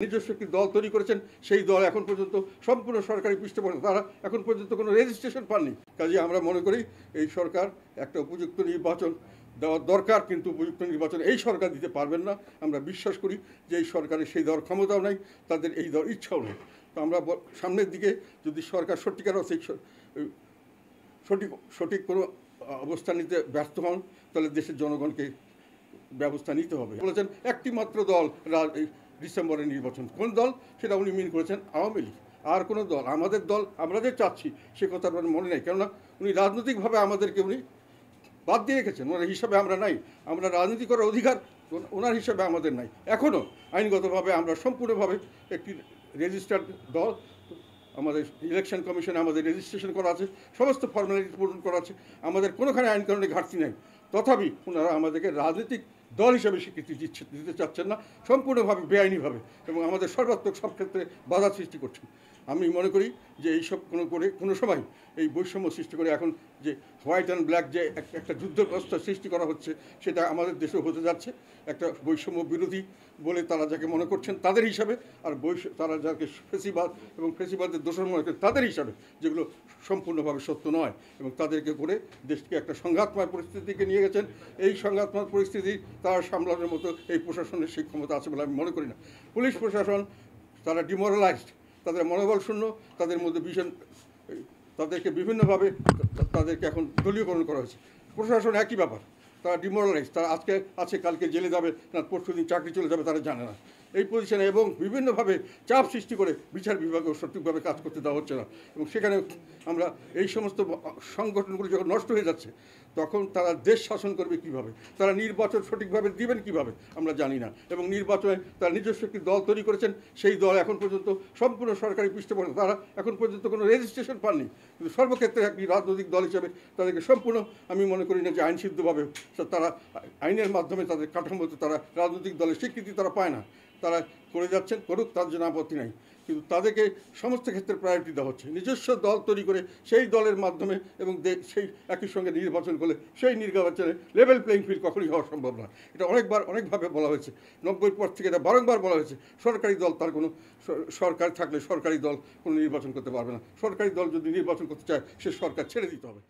নিজস্ব একটি দল তৈরি করেছেন, সেই দল এখন পর্যন্ত সম্পূর্ণ সরকারি পৃষ্ঠপোষক, তারা এখন পর্যন্ত কোনো রেজিস্ট্রেশন পাননি। কাজে আমরা মনে করি এই সরকার একটা উপযুক্ত নির্বাচন দেওয়ার দরকার, কিন্তু উপযুক্ত নির্বাচন এই সরকার দিতে পারবেন না। আমরা বিশ্বাস করি যে এই সরকারের সেই দেওয়ার ক্ষমতাও নাই, তাদের এই দেওয়ার ইচ্ছাও নেই। তো আমরা সামনের দিকে যদি সরকার সত্যিকার সেই সঠিক কোনো অবস্থান নিতে ব্যর্থ হন, তাহলে দেশের জনগণকে ব্যবস্থা নিতে হবে। বলেছেন একটি মাত্র দল ডিসেম্বরের নির্বাচন, কোন দল সেটা উনি মিন করেছেন আওয়ামী লীগ। আর কোনো দল, আমাদের দল আমরা যে চাচ্ছি সে কথা মনে নেই, কেননা উনি রাজনৈতিকভাবে আমাদেরকে উনি বাদ দিয়ে রেখেছেন। ওনার হিসাবে আমরা নাই, আমরা রাজনীতি করার অধিকার ওনার হিসাবে আমাদের নাই। এখনও আইনগতভাবে আমরা সম্পূর্ণভাবে একটি রেজিস্টার্ড দল, আমাদের ইলেকশন কমিশনে আমাদের রেজিস্ট্রেশন করা আছে, সমস্ত ফর্মালিটি পূরণ করা আছে, আমাদের কোনোখানে আইন কানুনে ঘাটতি নেই। তথাপি ওনারা আমাদেরকে রাজনৈতিক দল হিসেবে স্বীকৃতি দিতে চাচ্ছেন না, সম্পূর্ণভাবে বেআইনিভাবে, এবং আমাদের সর্বাত্মক সব ক্ষেত্রে বাধা সৃষ্টি করছেন। আমি মনে করি যে এইসব কোনো সময় এই বৈষম্য সৃষ্টি করে এখন যে হোয়াইট অ্যান্ড ব্ল্যাক যে একটা যুদ্ধগ্রস্ত সৃষ্টি করা হচ্ছে, সেটা আমাদের দেশেও হতে যাচ্ছে। একটা বৈষম্য বিরোধী বলে তারা যাকে মনে করছেন তাদের হিসাবে, আর তারা যাকে ফেসিবাদ এবং ফেসিবাদের দোষর মনে করেন তাদের হিসাবে, যেগুলো সম্পূর্ণভাবে সত্য নয়, এবং তাদেরকে করে দেশকে একটা সংঘাতময় পরিস্থিতিকে নিয়ে গেছেন। এই সংঘাতময় পরিস্থিতি তারা সামলানোর মতো এই প্রশাসনের সেই ক্ষমতা আছে বলে আমি মনে করি না। পুলিশ প্রশাসন তারা ডিমোরালাইজড, তাদের মনোবল শূন্য, তাদের মধ্যে তাদেরকে বিভিন্নভাবে তাদেরকে এখন দলীয়করণ করা হয়েছে। প্রশাসন একই ব্যাপার, তারা ডিমোরালাইজ, তারা আজকে আছে কালকে জেলে যাবে না পরশু দিন চাকরি চলে যাবে তারা জানে না এই পজিশনে, এবং বিভিন্নভাবে চাপ সৃষ্টি করে বিচার বিভাগেও সঠিকভাবে কাজ করতে দেওয়া হচ্ছে না। এবং সেখানে আমরা এই সমস্ত সংগঠনগুলো যখন নষ্ট হয়ে যাচ্ছে, তখন তারা দেশ শাসন করবে কিভাবে, তারা নির্বাচন সঠিকভাবে দিবেন কিভাবে আমরা জানি না। এবং নির্বাচনে তারা নিজস্ব একটি দল তৈরি করেছেন, সেই দল এখন পর্যন্ত সম্পূর্ণ সরকারি পৃষ্ঠপোষক, তারা এখন পর্যন্ত কোনো রেজিস্ট্রেশন পাননি। কিন্তু সর্বক্ষেত্রে একটি রাজনৈতিক দল হিসেবে তাদেরকে সম্পূর্ণ, আমি মনে করি না যে আইনসিদ্ধভাবে তারা আইনের মাধ্যমে তাদের কাঠামোতে তারা রাজনৈতিক দলের স্বীকৃতি তারা পায় না। তারা করে যাচ্ছেন, করুক, তার জন্য আপত্তি নাই, কিন্তু তাদেরকে সমস্ত ক্ষেত্রে প্রায়োরিটি দেওয়া হচ্ছে। নিজস্ব দল তৈরি করে সেই দলের মাধ্যমে এবং সেই একই সঙ্গে নির্বাচন করলে সেই নির্বাচনে লেভেল প্লেইং ফিল্ড কখনই হওয়া সম্ভব নয়। এটা অনেকভাবে বলা হয়েছে, 90-র পর থেকে এটা বারংবার বলা হয়েছে। সরকারি দল তার কোনো সরকার থাকলে সরকারি দল কোনো নির্বাচন করতে পারবে না। সরকারি দল যদি নির্বাচন করতে চায় সে সরকার ছেড়ে দিতে হবে।